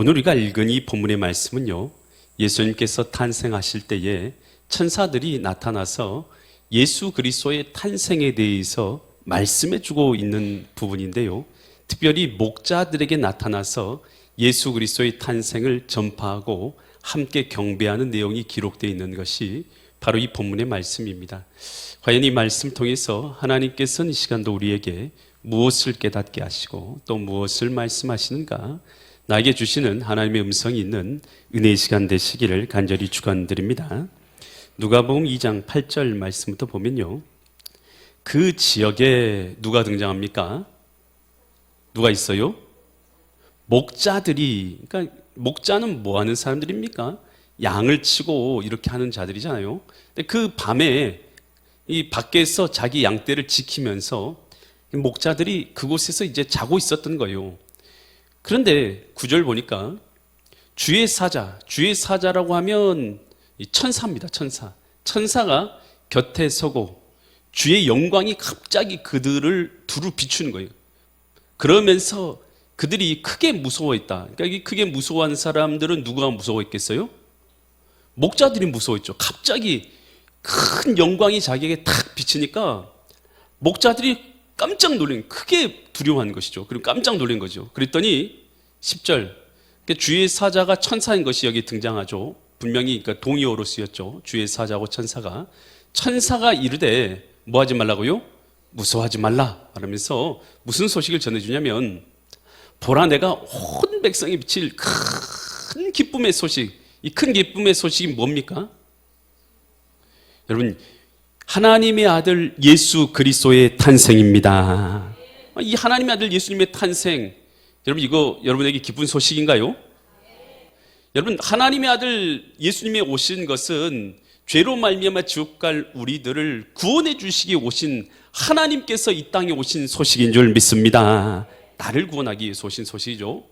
오늘 우리가 읽은 이 본문의 말씀은요, 예수님께서 탄생하실 때에 천사들이 나타나서 예수 그리스도의 탄생에 대해서 말씀해주고 있는 부분인데요, 특별히 목자들에게 나타나서 예수 그리스도의 탄생을 전파하고 함께 경배하는 내용이 기록되어 있는 것이 바로 이 본문의 말씀입니다. 과연 이 말씀을 통해서 하나님께서는 이 시간도 우리에게 무엇을 깨닫게 하시고 또 무엇을 말씀하시는가, 나에게 주시는 하나님의 음성이 있는 은혜의 시간 되시기를 간절히 축원드립니다. 누가복음 2장 8절 말씀부터 보면요, 그 지역에 누가 등장합니까? 누가 있어요? 목자들이. 그러니까 목자는 뭐 하는 사람들입니까? 양을 치고 이렇게 하는 자들이잖아요. 근데 그 밤에 이 밖에서 자기 양떼를 지키면서 목자들이 그곳에서 이제 자고 있었던 거예요. 그런데 9절 보니까 주의 사자라고 하면 천사입니다. 천사가 곁에 서고 주의 영광이 갑자기 그들을 두루 비추는 거예요. 그러면서 그들이 크게 무서워했다. 그러니까 이 크게 무서워하는 사람들은 누가 무서워했겠어요? 목자들이 무서워했죠. 갑자기 큰 영광이 자기에게 탁 비치니까 목자들이 깜짝 놀란, 크게 두려워한 것이죠. 그리고 깜짝 놀란 거죠. 그랬더니 10절, 주의 사자가 천사인 것이 여기 등장하죠. 분명히 그러니까 동의어로 쓰였죠. 주의 사자고 천사가 이르되 뭐 하지 말라고요? 무서워하지 말라 말하면서 무슨 소식을 전해주냐면, 보라 내가 온 백성이 비칠 큰 기쁨의 소식. 이 큰 기쁨의 소식이 뭡니까? 여러분, 하나님의 아들 예수 그리스도의 탄생입니다. 이 하나님의 아들 예수님의 탄생, 여러분 이거 여러분에게 기쁜 소식인가요? 여러분, 하나님의 아들 예수님이 오신 것은 죄로 말미암아 지옥 갈 우리들을 구원해 주시기 오신 하나님께서 이 땅에 오신 소식인 줄 믿습니다. 나를 구원하기 위해서 오신 소식이죠.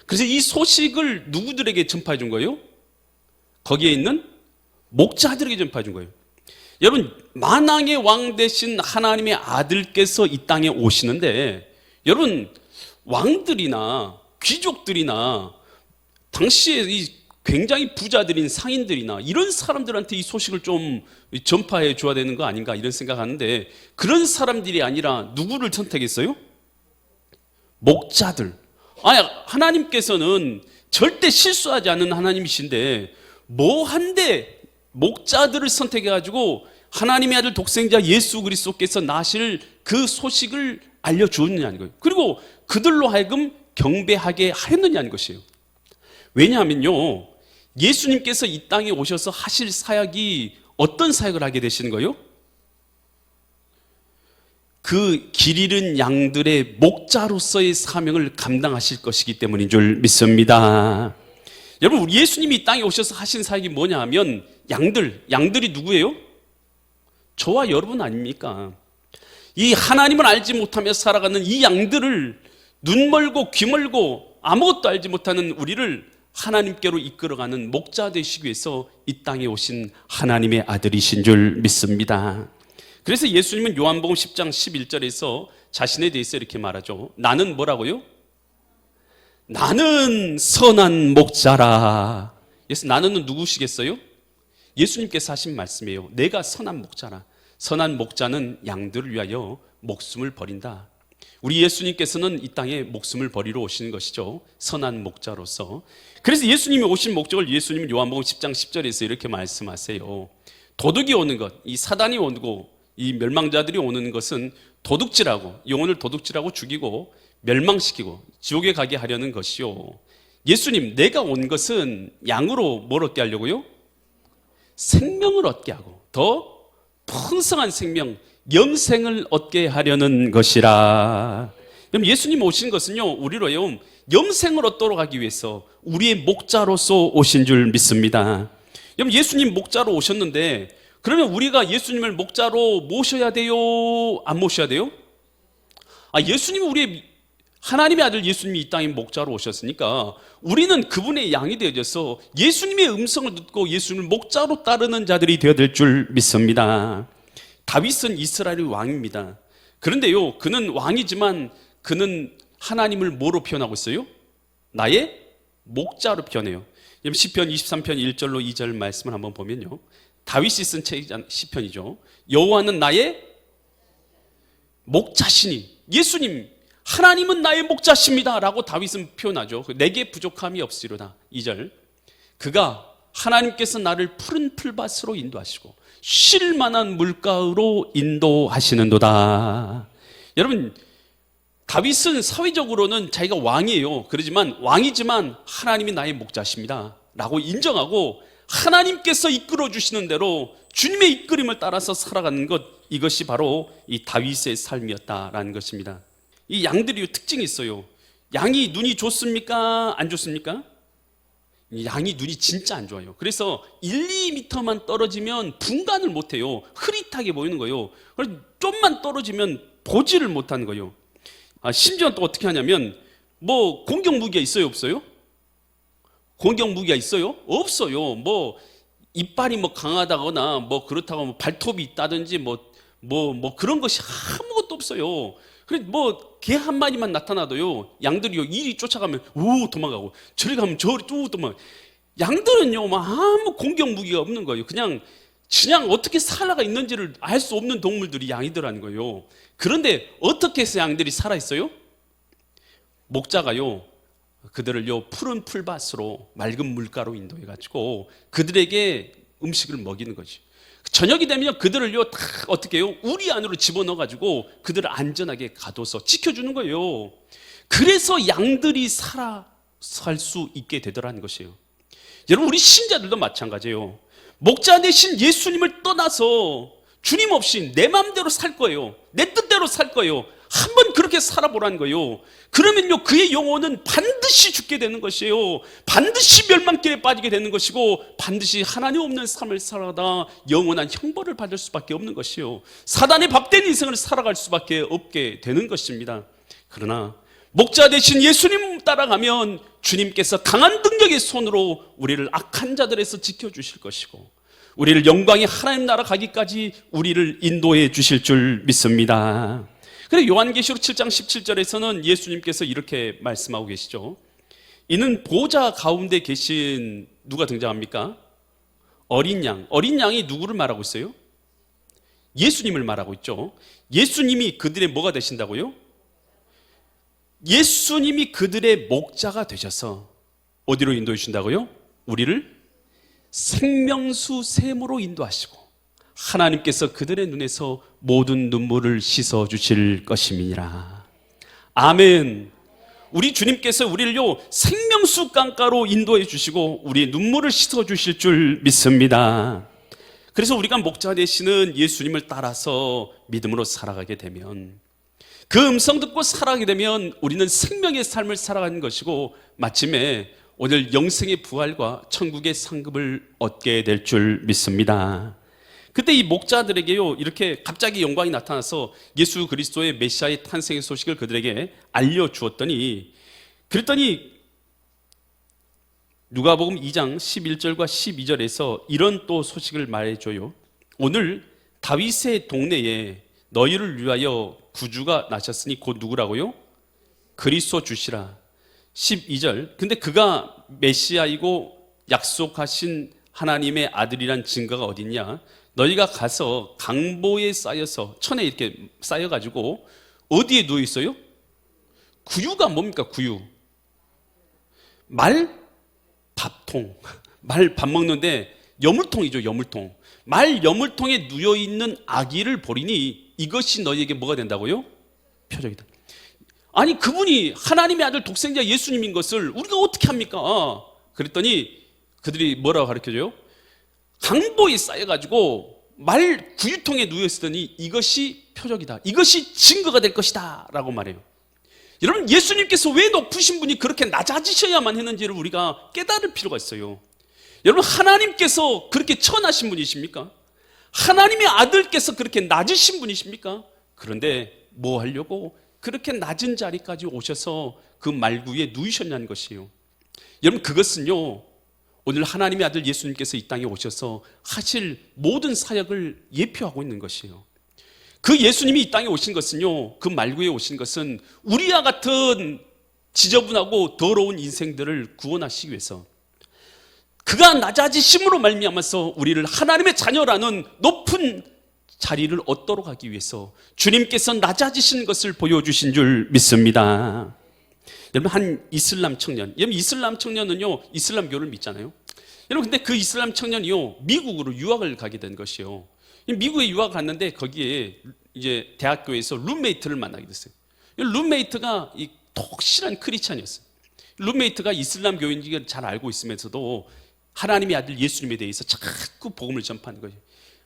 그래서 이 소식을 누구들에게 전파해 준 거예요? 거기에 있는 목자들에게 전파해 준 거예요. 여러분, 만왕의 왕 되신 하나님의 아들께서 이 땅에 오시는데, 여러분, 왕들이나 귀족들이나 당시에 이 굉장히 부자들인 상인들이나 이런 사람들한테 이 소식을 좀 전파해 줘야 되는 거 아닌가, 이런 생각하는데, 그런 사람들이 아니라 누구를 선택했어요? 목자들. 아니, 하나님께서는 절대 실수하지 않는 하나님이신데 뭐 한데 목자들을 선택해가지고 하나님의 아들 독생자 예수 그리스도께서 나실 그 소식을 알려주었느냐는 거예요. 그리고 그들로 하여금 경배하게 하였느냐는 것이에요. 왜냐하면요, 예수님께서 이 땅에 오셔서 하실 사역이 어떤 사역을 하게 되시는 거예요? 그 길 잃은 양들의 목자로서의 사명을 감당하실 것이기 때문인 줄 믿습니다. 여러분, 예수님이 이 땅에 오셔서 하신 사역이 뭐냐 하면, 양들이 누구예요? 저와 여러분 아닙니까? 이 하나님을 알지 못하며 살아가는 이 양들을, 눈 멀고 귀 멀고 아무것도 알지 못하는 우리를 하나님께로 이끌어가는 목자 되시기 위해서 이 땅에 오신 하나님의 아들이신 줄 믿습니다. 그래서 예수님은 요한복음 10장 11절에서 자신에 대해서 이렇게 말하죠. 나는 뭐라고요? 나는 선한 목자라. 나는 누구시겠어요? 예수님께서 하신 말씀이에요. 내가 선한 목자라. 선한 목자는 양들을 위하여 목숨을 버린다. 우리 예수님께서는 이 땅에 목숨을 버리러 오시는 것이죠. 선한 목자로서. 그래서 예수님이 오신 목적을 예수님은 요한복음 10장 10절에서 이렇게 말씀하세요. 도둑이 오는 것, 이 사단이 오고 이 멸망자들이 오는 것은 도둑질하고, 영혼을 도둑질하고 죽이고 멸망시키고 지옥에 가게 하려는 것이요, 예수님, 내가 온 것은 양으로 뭘 얻게 하려고요? 생명을 얻게 하고 더 풍성한 생명, 영생을 얻게 하려는 것이라. 그럼 예수님 오신 것은요, 우리로요 영생을 얻도록 하기 위해서 우리의 목자로서 오신 줄 믿습니다. 여러분, 예수님 목자로 오셨는데, 그러면 우리가 예수님을 목자로 모셔야 돼요? 안 모셔야 돼요? 예수님은 우리의 하나님의 아들 예수님이 이 땅에 목자로 오셨으니까 우리는 그분의 양이 되어져서 예수님의 음성을 듣고 예수님을 목자로 따르는 자들이 되어야 줄 믿습니다. 다윗은 이스라엘의 왕입니다. 그런데요, 그는 왕이지만 그는 하나님을 뭐로 표현하고 있어요? 나의 목자로 표현해요. 시편 23편 1절로 2절 말씀을 한번 보면요, 다윗이 쓴 책이 시편이죠. 여호와는 나의 목자시니, 예수님 하나님은 나의 목자십니다 라고 다윗은 표현하죠. 내게 부족함이 없으리로다. 2절, 그가 하나님께서 나를 푸른 풀밭으로 인도하시고 쉴 만한 물가로 인도하시는도다. 여러분, 다윗은 사회적으로는 자기가 왕이에요. 그러지만 왕이지만 하나님이 나의 목자십니다 라고 인정하고 하나님께서 이끌어 주시는 대로 주님의 이끌림을 따라서 살아가는 것, 이것이 바로 이 다윗의 삶이었다라는 것입니다. 이 양들이 특징이 있어요. 양이 눈이 좋습니까? 안 좋습니까? 양이 눈이 진짜 안 좋아요. 그래서 1, 2m만 떨어지면 분간을 못해요. 흐릿하게 보이는 거예요. 좀만 떨어지면 보지를 못하는 거예요. 심지어 또 어떻게 하냐면, 뭐 공격 무기가 있어요, 없어요? 공격 무기가 있어요? 없어요. 뭐 이빨이 뭐 강하다거나 뭐 그렇다고 뭐 발톱이 있다든지 뭐 그런 것이 아무것도 없어요. 그래 뭐 개 한 마리만 나타나도요, 양들이요 이리 쫓아가면 우 도망가고 저리 가면 저리 또 도망가. 양들은요 뭐 아무 공격 무기가 없는 거예요. 그냥 어떻게 살아가 있는지를 알 수 없는 동물들이 양이더라는 거예요. 그런데 어떻게 해서 양들이 살아 있어요? 목자가요 그들을요 푸른 풀밭으로 맑은 물가로 인도해 가지고 그들에게 음식을 먹이는 거지. 저녁이 되면 그들을요 다 어떻게 해요? 우리 안으로 집어넣어 가지고 그들을 안전하게 가둬서 지켜주는 거예요. 그래서 양들이 살 수 있게 되더라는 것이에요. 여러분, 우리 신자들도 마찬가지예요. 목자 대신 예수님을 떠나서 주님 없이 내 마음대로 살 거예요. 내 뜻대로 살 거예요. 한번 그렇게 살아보라는 거예요. 그러면요 그의 영혼은 반드시 죽게 되는 것이에요. 반드시 멸망길에 빠지게 되는 것이고 반드시 하나님 없는 삶을 살아가다 영원한 형벌을 받을 수밖에 없는 것이에요. 사단의 밥된 인생을 살아갈 수밖에 없게 되는 것입니다. 그러나 목자 대신 예수님 따라가면 주님께서 강한 능력의 손으로 우리를 악한 자들에서 지켜주실 것이고 우리를 영광의 하나님 나라 가기까지 우리를 인도해 주실 줄 믿습니다. 그래서 요한계시록 7장 17절에서는 예수님께서 이렇게 말씀하고 계시죠. 이는 보좌 가운데 계신 누가 등장합니까? 어린 양. 어린 양이 누구를 말하고 있어요? 예수님을 말하고 있죠. 예수님이 그들의 뭐가 되신다고요? 예수님이 그들의 목자가 되셔서 어디로 인도해 주신다고요? 우리를 생명수 샘으로 인도하시고 하나님께서 그들의 눈에서 모든 눈물을 씻어 주실 것임이니라. 아멘. 우리 주님께서 우리를요 생명수 강가로 인도해 주시고 우리의 눈물을 씻어 주실 줄 믿습니다. 그래서 우리가 목자 되시는 예수님을 따라서 믿음으로 살아가게 되면, 그 음성 듣고 살아가게 되면 우리는 생명의 삶을 살아가는 것이고 마침내 오늘 영생의 부활과 천국의 상급을 얻게 될 줄 믿습니다. 그때 이 목자들에게요 이렇게 갑자기 영광이 나타나서 예수 그리스도의 메시아의 탄생의 소식을 그들에게 알려주었더니, 그랬더니 누가복음 2장 11절과 12절에서 이런 또 소식을 말해줘요. 오늘 다윗의 동네에 너희를 위하여 구주가 나셨으니 곧 누구라고요? 그리스도 주시라. 12절, 근데 그가 메시아이고 약속하신 하나님의 아들이란 증거가 어딨냐? 너희가 가서 강보에 쌓여서, 천에 이렇게 쌓여가지고 어디에 누워 있어요? 구유가 뭡니까? 구유. 말 밥통. 말 밥 먹는데 여물통이죠. 여물통. 말 여물통에 누워 있는 아기를 보리니 이것이 너희에게 뭐가 된다고요? 표적이다. 아니 그분이 하나님의 아들 독생자 예수님인 것을 우리가 어떻게 합니까? 그랬더니 그들이 뭐라고 가르쳐줘요? 강보에 쌓여가지고 말 구유통에 누워있으더니 이것이 표적이다, 이것이 증거가 될 것이다 라고 말해요. 여러분, 예수님께서 왜 높으신 분이 그렇게 낮아지셔야만 했는지를 우리가 깨달을 필요가 있어요. 여러분, 하나님께서 그렇게 천하신 분이십니까? 하나님의 아들께서 그렇게 낮으신 분이십니까? 그런데 뭐 하려고 그렇게 낮은 자리까지 오셔서 그 말구에 누이셨냐는 것이에요. 여러분, 그것은요 오늘 하나님의 아들 예수님께서 이 땅에 오셔서 하실 모든 사역을 예표하고 있는 것이에요. 그 예수님이 이 땅에 오신 것은요, 그 말구에 오신 것은 우리와 같은 지저분하고 더러운 인생들을 구원하시기 위해서 그가 낮아지심으로 말미암아서 우리를 하나님의 자녀라는 높은 자리를 얻도록 하기 위해서 주님께서 낮아지신 것을 보여주신 줄 믿습니다. 여러분, 한 이슬람 청년, 여러분 이슬람 청년은요 이슬람교를 믿잖아요. 여러분, 근데 그 이슬람 청년이요 미국으로 유학을 가게 된 것이요. 미국에 유학 갔는데 거기에 이제 대학교에서 룸메이트를 만나게 됐어요. 룸메이트가 이 독실한 크리스찬이었어요. 룸메이트가 이슬람교인지를 잘 알고 있으면서도 하나님의 아들 예수님에 대해서 자꾸 복음을 전파하는 거예요.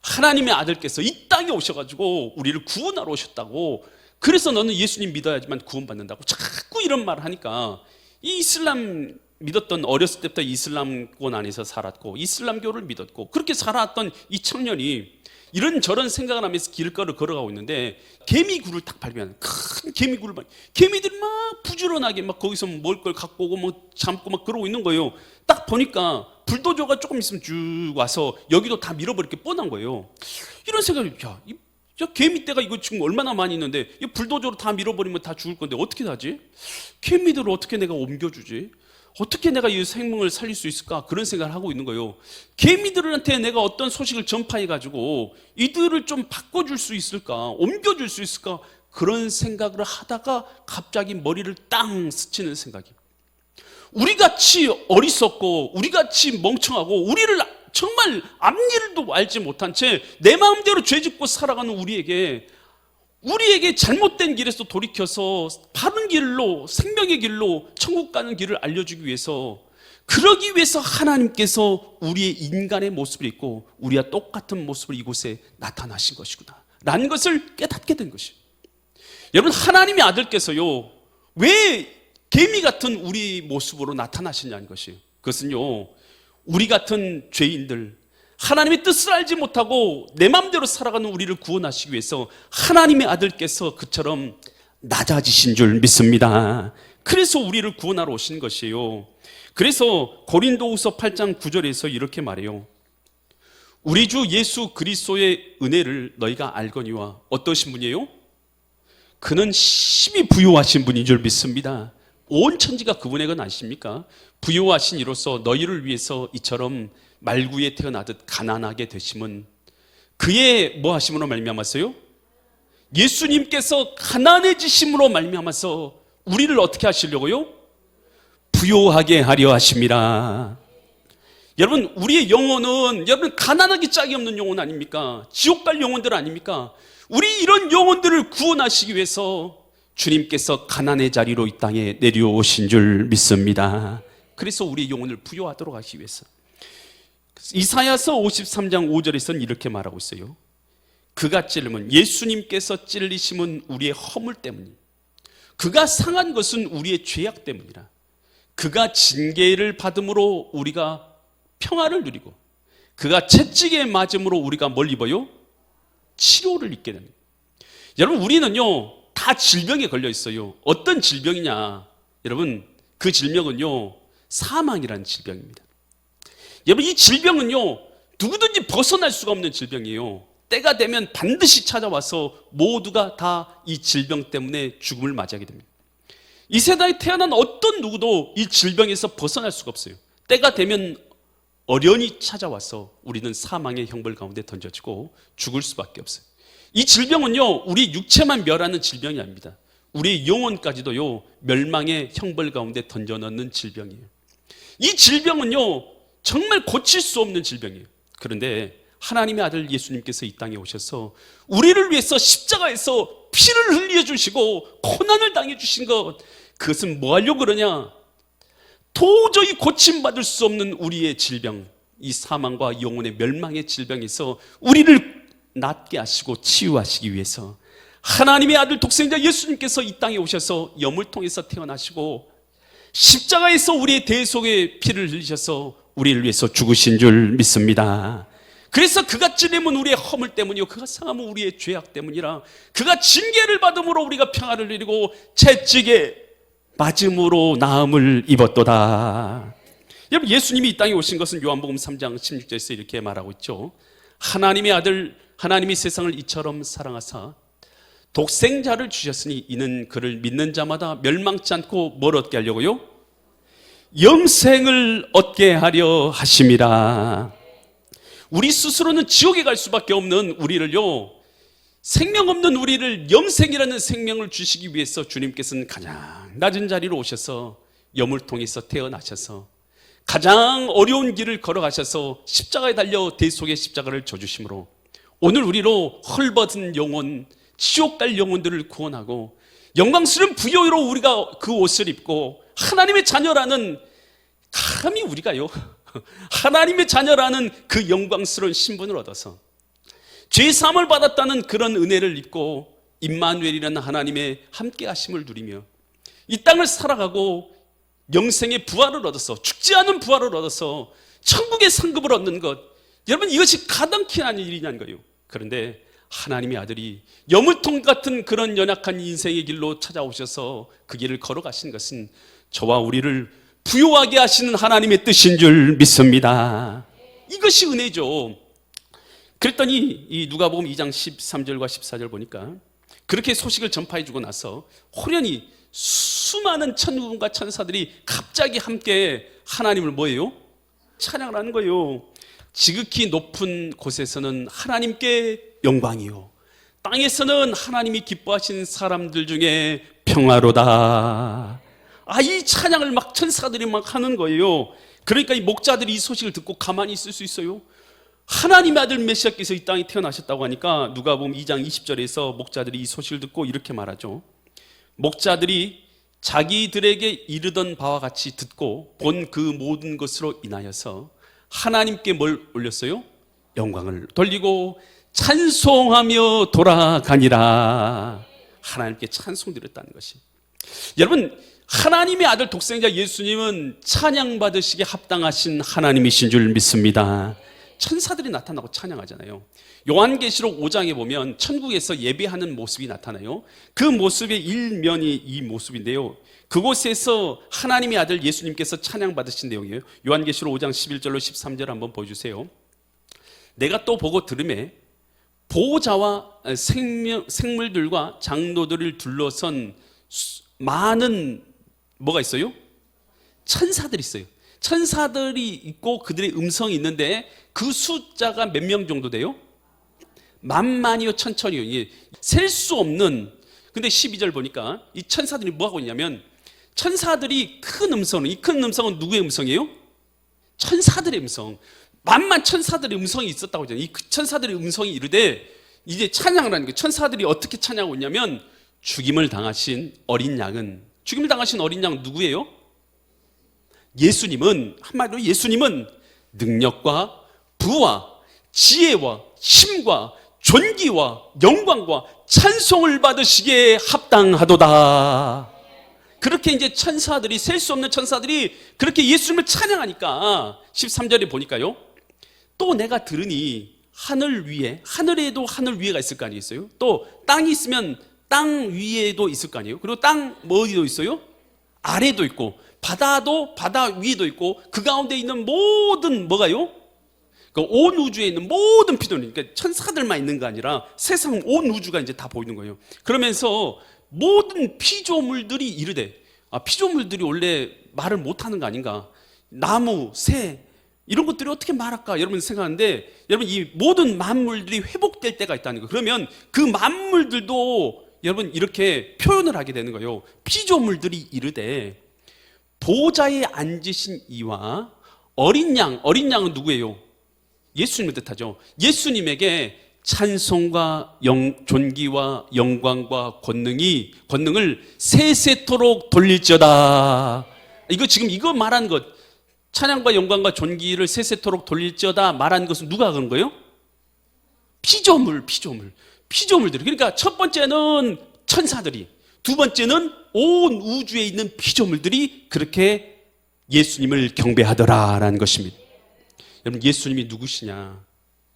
하나님의 아들께서 이 땅에 오셔가지고 우리를 구원하러 오셨다고, 그래서 너는 예수님 믿어야지만 구원받는다고 자꾸 이런 말을 하니까, 이 이슬람 믿었던, 어렸을 때부터 이슬람권 안에서 살았고 이슬람교를 믿었고 그렇게 살아왔던 이 청년이 이런저런 생각을 하면서 길가를 걸어가고 있는데 개미굴을 딱 발견하는, 큰 개미굴을 개미들이 막 부지런하게 막 거기서 먹을 걸 갖고 오고 뭐 잠고 막 그러고 있는 거예요. 딱 보니까 불도저가 조금 있으면 쭉 와서 여기도 다 밀어버릴 게 뻔한 거예요. 이런 생각이, 야, 저 개미떼가 이거 지금 얼마나 많이 있는데 이 불도저로 다 밀어버리면 다 죽을 건데 어떻게 하지? 개미들을 어떻게 내가 옮겨주지? 어떻게 내가 이 생명을 살릴 수 있을까? 그런 생각을 하고 있는 거예요. 개미들한테 내가 어떤 소식을 전파해가지고 이들을 좀 바꿔줄 수 있을까? 옮겨줄 수 있을까? 그런 생각을 하다가 갑자기 머리를 땅 스치는 생각이, 우리같이 어리석고 우리같이 멍청하고 우리를 정말 앞일도 알지 못한 채 내 마음대로 죄짓고 살아가는 우리에게 잘못된 길에서 돌이켜서 바른 길로, 생명의 길로 천국 가는 길을 알려주기 위해서, 그러기 위해서 하나님께서 우리의 인간의 모습을 입고 우리와 똑같은 모습을 이곳에 나타나신 것이구나 라는 것을 깨닫게 된 것이에요. 여러분, 하나님의 아들께서요 왜 개미 같은 우리 모습으로 나타나시냐는 것이에요. 그것은요, 우리 같은 죄인들, 하나님의 뜻을 알지 못하고 내 마음대로 살아가는 우리를 구원하시기 위해서 하나님의 아들께서 그처럼 낮아지신 줄 믿습니다. 그래서 우리를 구원하러 오신 것이에요. 그래서 고린도후서 8장 9절에서 이렇게 말해요. 우리 주 예수 그리스도의 은혜를 너희가 알거니와, 어떠신 분이에요? 그는 심히 부유하신 분인 줄 믿습니다. 온 천지가 그분의 건 아십니까? 부유하신 이로써 너희를 위해서 이처럼 말구에 태어나듯 가난하게 되심은 그의 뭐 하심으로 말미암았어요? 예수님께서 가난해지심으로 말미암아서 우리를 어떻게 하시려고요? 부유하게 하려 하심이라. 여러분, 우리의 영혼은, 여러분, 가난하기 짝이 없는 영혼 아닙니까? 지옥 갈 영혼들 아닙니까? 우리 이런 영혼들을 구원하시기 위해서 주님께서 가난의 자리로 이 땅에 내려오신 줄 믿습니다. 그래서 우리 영혼을 부여하도록 하기 위해서. 이사야서 53장 5절에서는 이렇게 말하고 있어요. 그가 찔림은, 예수님께서 찔리심은 우리의 허물 때문이니, 그가 상한 것은 우리의 죄악 때문이라. 그가 징계를 받음으로 우리가 평화를 누리고, 그가 채찍에 맞음으로 우리가 뭘 입어요? 치료를 입게 됩니다. 여러분, 우리는요 다 질병에 걸려 있어요. 어떤 질병이냐? 여러분, 그 질병은요 사망이라는 질병입니다. 여러분, 이 질병은요 누구든지 벗어날 수가 없는 질병이에요. 때가 되면 반드시 찾아와서 모두가 다 이 질병 때문에 죽음을 맞이하게 됩니다. 이 세상에 태어난 어떤 누구도 이 질병에서 벗어날 수가 없어요. 때가 되면 어련히 찾아와서 우리는 사망의 형벌 가운데 던져지고 죽을 수밖에 없어요. 이 질병은요 우리 육체만 멸하는 질병이 아닙니다. 우리의 영혼까지도요 멸망의 형벌 가운데 던져넣는 질병이에요. 이 질병은요 정말 고칠 수 없는 질병이에요. 그런데 하나님의 아들 예수님께서 이 땅에 오셔서 우리를 위해서 십자가에서 피를 흘려주시고 고난을 당해주신 것, 그것은 뭐 하려고 그러냐? 도저히 고침받을 수 없는 우리의 질병, 이 사망과 영혼의 멸망의 질병에서 우리를 낫게 하시고 치유하시기 위해서 하나님의 아들 독생자 예수님께서 이 땅에 오셔서 염을 통해서 태어나시고 십자가에서 우리의 대속의 피를 흘리셔서 우리를 위해서 죽으신 줄 믿습니다. 그래서 그가 찔림은 우리의 허물 때문이요, 그가 상함은 우리의 죄악 때문이라. 그가 징계를 받음으로 우리가 평화를 누리고 채찍에 맞음으로 나음을 입었도다. 여러분, 예수님이 이 땅에 오신 것은 요한복음 3장 16절에서 이렇게 말하고 있죠. 하나님의 아들, 하나님이 세상을 이처럼 사랑하사 독생자를 주셨으니 이는 그를 믿는 자마다 멸망치 않고 뭘 얻게 하려고요? 영생을 얻게 하려 하심이라. 우리 스스로는 지옥에 갈 수밖에 없는 우리를요, 생명 없는 우리를 영생이라는 생명을 주시기 위해서 주님께서는 가장 낮은 자리로 오셔서 염을 통해서 태어나셔서 가장 어려운 길을 걸어가셔서 십자가에 달려 대속의 십자가를 져주심으로 오늘 우리로 헐벗은 영혼, 지옥 갈 영혼들을 구원하고 영광스러운 부여로 우리가 그 옷을 입고 하나님의 자녀라는, 감히 우리가요 하나님의 자녀라는 그 영광스러운 신분을 얻어서 죄사함을 받았다는 그런 은혜를 입고 임마누엘이라는 하나님의 함께 하심을 누리며 이 땅을 살아가고 영생의 부활을 얻어서, 죽지 않은 부활을 얻어서 천국의 상급을 얻는 것, 여러분 이것이 가당키 하는 일이냐는 거예요. 그런데 하나님의 아들이 여물통 같은 그런 연약한 인생의 길로 찾아오셔서 그 길을 걸어가신 것은 저와 우리를 부요하게 하시는 하나님의 뜻인 줄 믿습니다. 이것이 은혜죠. 그랬더니 이 누가복음 2장 13절과 14절 보니까 그렇게 소식을 전파해 주고 나서 호련히 수많은 천군과 천사들이 갑자기 함께 하나님을 뭐예요? 찬양을 하는 거예요. 지극히 높은 곳에서는 하나님께 영광이요, 땅에서는 하나님이 기뻐하시는 사람들 중에 평화로다. 이 찬양을 막 천사들이 막 하는 거예요. 그러니까 이 목자들이 이 소식을 듣고 가만히 있을 수 있어요? 하나님의 아들 메시아께서 이 땅에 태어나셨다고 하니까 누가복음 2장 20절에서 목자들이 이 소식을 듣고 이렇게 말하죠. 목자들이 자기들에게 이르던 바와 같이 듣고 본 그 모든 것으로 인하여서 하나님께 뭘 올렸어요? 영광을 돌리고 찬송하며 돌아가니라. 하나님께 찬송드렸다는 것이, 여러분 하나님의 아들 독생자 예수님은 찬양받으시기에 합당하신 하나님이신 줄 믿습니다. 천사들이 나타나고 찬양하잖아요. 요한계시록 5장에 보면 천국에서 예배하는 모습이 나타나요. 그 모습의 일면이 이 모습인데요, 그곳에서 하나님의 아들 예수님께서 찬양받으신 내용이에요. 요한계시록 5장 11절로 13절 한번 보여주세요. 내가 또 보고 들으매 보호자와 생물들과 장로들을 둘러선 많은 뭐가 있어요? 천사들이 있어요. 천사들이 있고 그들의 음성이 있는데 그 숫자가 몇 명 정도 돼요? 만만이요 천천이요, 셀 수 없는. 근데 12절 보니까 이 천사들이 뭐 하고 있냐면, 천사들이 큰 음성은, 이 큰 음성은 누구의 음성이에요? 천사들의 음성. 만만 천사들의 음성이 있었다고 하잖아요. 이 천사들의 음성이 이르되 이제 찬양을 하는 거예요. 천사들이 어떻게 찬양하고 있냐면, 죽임을 당하신 어린 양은, 죽임을 당하신 어린 양은 누구예요? 예수님은, 한마디로 예수님은 능력과 부와 지혜와 힘과 존귀와 영광과 찬송을 받으시기에 합당하도다. 그렇게 이제 천사들이, 셀 수 없는 천사들이 그렇게 예수님을 찬양하니까 13절에 보니까요, 또 내가 들으니 하늘 위에, 하늘에도 하늘 위에가 있을 거 아니겠어요? 또 땅이 있으면 땅 위에도 있을 거 아니에요? 그리고 땅 어디도 있어요? 아래도 있고, 바다도 바다 위에도 있고, 그 가운데 있는 모든 뭐가요? 온 우주에 있는 모든 피조물, 그러니까 천사들만 있는 거 아니라 세상 온 우주가 이제 다 보이는 거예요. 그러면서 모든 피조물들이 이르되, 피조물들이 원래 말을 못하는 거 아닌가? 나무, 새 이런 것들이 어떻게 말할까? 여러분 생각하는데, 여러분 이 모든 만물들이 회복될 때가 있다는 거예요. 그러면 그 만물들도 여러분 이렇게 표현을 하게 되는 거예요. 피조물들이 이르되 보좌에 앉으신 이와 어린 양, 어린 양은 누구예요? 예수님을 뜻하죠. 예수님에게 찬송과 존귀와 영광과 권능을 세세토록 돌릴지어다. 이거 지금 이거 말하는 것, 찬양과 영광과 존귀를 세세토록 돌릴지어다 말하는 것은 누가 그런 거예요? 피조물들이. 그러니까 첫 번째는 천사들이, 두 번째는 온 우주에 있는 피조물들이 그렇게 예수님을 경배하더라라는 것입니다. 여러분 예수님이 누구시냐?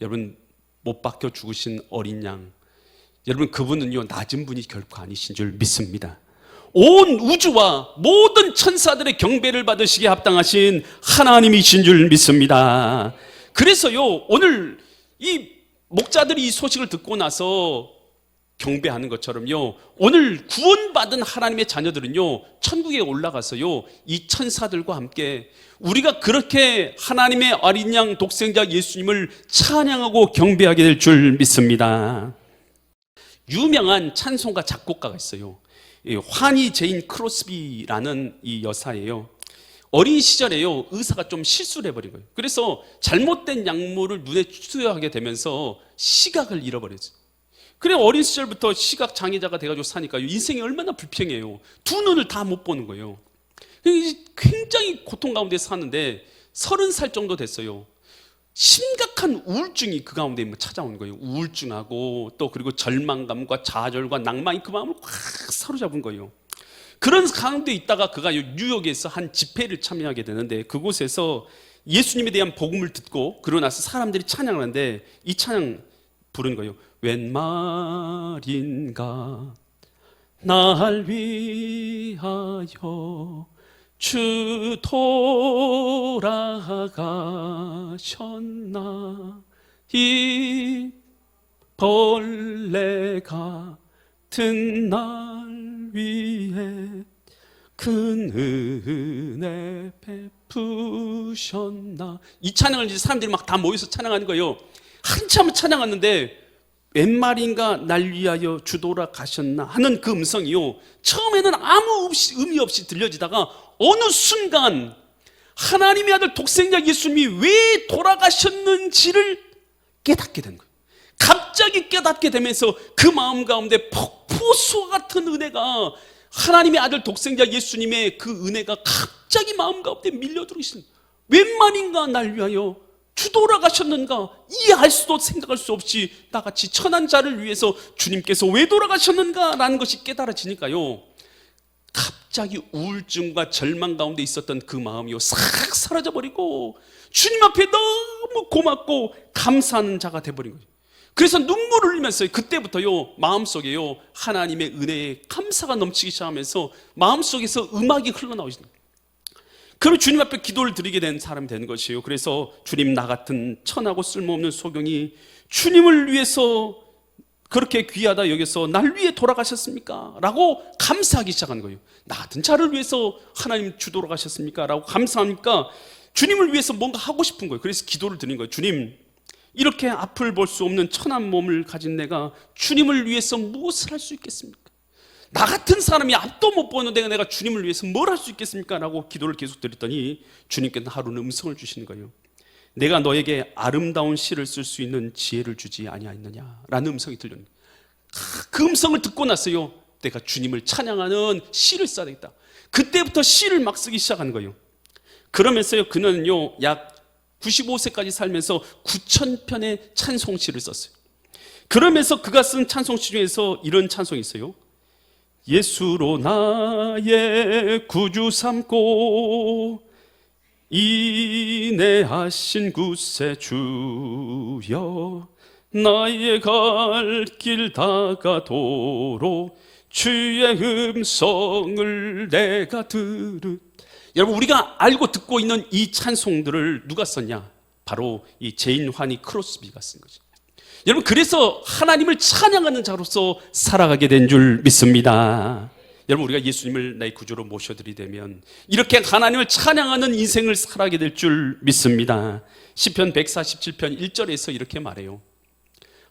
여러분 못 박혀 죽으신 어린 양, 여러분 그분은요 낮은 분이 결코 아니신 줄 믿습니다. 온 우주와 모든 천사들의 경배를 받으시기에 합당하신 하나님이신 줄 믿습니다. 그래서요 오늘 이 목자들이 이 소식을 듣고 나서 경배하는 것처럼요, 오늘 구원받은 하나님의 자녀들은요, 천국에 올라가서요, 이 천사들과 함께 우리가 그렇게 하나님의 어린 양 독생자 예수님을 찬양하고 경배하게 될 줄 믿습니다. 유명한 찬송가 작곡가가 있어요. 환희 제인 크로스비라는 이 여사예요. 어린 시절에요, 의사가 좀 실수를 해버린 거예요. 그래서 잘못된 약물을 눈에 투여하게 되면서 시각을 잃어버렸어요. 그래 어린 시절부터 시각 장애자가 돼가지고 사니까 인생이 얼마나 불평해요. 두 눈을 다 못 보는 거예요. 굉장히 고통 가운데 사는데 30살 정도 됐어요. 심각한 우울증이 그 가운데 찾아온 거예요. 우울증하고 또 그리고 절망감과 좌절과 낭만이 그 마음을 확 사로잡은 거예요. 그런 가운데 있다가 그가 뉴욕에서 한 집회를 참여하게 되는데, 그곳에서 예수님에 대한 복음을 듣고 그러고 나서 사람들이 찬양하는데 이 찬양 부른 거예요. 웬 말인가 날 위하여 주 돌아가셨나, 이 벌레 같은 날 위해 큰 은혜 베푸셨나. 이 찬양을 이제 사람들이 막 다 모여서 찬양하는 거예요. 한참 찬양하는데 웬 말인가 날 위하여 주 돌아가셨나 하는 그 음성이요, 처음에는 아무 의미 없이 들려지다가 어느 순간 하나님의 아들 독생자 예수님이 왜 돌아가셨는지를 깨닫게 된 거예요. 갑자기 깨닫게 되면서 그 마음 가운데 폭포수와 같은 은혜가, 하나님의 아들 독생자 예수님의 그 은혜가 갑자기 마음 가운데 밀려 들어있습니다. 웬 말인가 날 위하여 주 돌아가셨는가, 이해할 수도 생각할 수 없이 나같이 천한 자를 위해서 주님께서 왜 돌아가셨는가 라는 것이 깨달아지니까요, 갑자기 우울증과 절망 가운데 있었던 그 마음이요 싹 사라져버리고 주님 앞에 너무 고맙고 감사하는 자가 돼버린 거예요. 그래서 눈물을 흘리면서 그때부터요 마음속에요 하나님의 은혜에 감사가 넘치기 시작하면서 마음속에서 음악이 흘러나오시는 거예요. 그럼 주님 앞에 기도를 드리게 된 사람이 되는 것이에요. 그래서 주님, 나 같은 천하고 쓸모없는 소경이 주님을 위해서 그렇게 귀하다 여기서 날 위해 돌아가셨습니까? 라고 감사하기 시작하는 거예요. 나 같은 자를 위해서 하나님 주 돌아가셨습니까? 라고 감사하니까 주님을 위해서 뭔가 하고 싶은 거예요. 그래서 기도를 드리는 거예요. 주님, 이렇게 앞을 볼 수 없는 천한 몸을 가진 내가 주님을 위해서 무엇을 할 수 있겠습니까? 나 같은 사람이 앞도 못 보는데 내가 주님을 위해서 뭘 할 수 있겠습니까? 라고 기도를 계속 드렸더니 주님께서 하루는 음성을 주시는 거예요. 내가 너에게 아름다운 시를 쓸 수 있는 지혜를 주지 아니하였느냐 라는 음성이 들렸는데, 그 음성을 듣고 나서요 내가 주님을 찬양하는 시를 써야 되겠다. 그때부터 시를 막 쓰기 시작한 거예요. 그러면서요 그는요 약 95세까지 살면서 9,000편의 찬송시를 썼어요. 그러면서 그가 쓴 찬송시 중에서 이런 찬송이 있어요. 예수로 나의 구주 삼고 인내하신 구세주여, 나의 갈 길 다가도록 주의 음성을 내가 들으. 여러분, 우리가 알고 듣고 있는 이 찬송들을 누가 썼냐? 바로 이 제인 환희 크로스비가 쓴 거죠. 여러분, 그래서 하나님을 찬양하는 자로서 살아가게 된 줄 믿습니다. 여러분, 우리가 예수님을 나의 구주로 모셔드리되면 이렇게 하나님을 찬양하는 인생을 살아가게 될 줄 믿습니다. 시편 147편 1절에서 이렇게 말해요.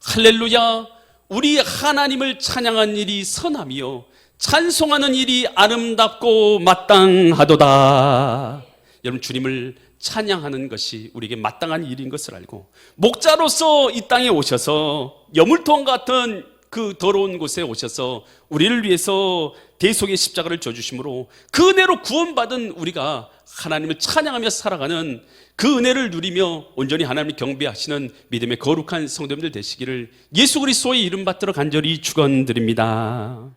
할렐루야, 우리 하나님을 찬양한 일이 선함이요 찬송하는 일이 아름답고 마땅하도다. 여러분, 주님을 찬양하는 것이 우리에게 마땅한 일인 것을 알고 목자로서 이 땅에 오셔서 여물통 같은 그 더러운 곳에 오셔서 우리를 위해서 대속의 십자가를 져주심으로 그 은혜로 구원받은 우리가 하나님을 찬양하며 살아가는 그 은혜를 누리며 온전히 하나님을 경배하시는 믿음의 거룩한 성도님들 되시기를 예수 그리스도의 이름 받들어 간절히 축원드립니다.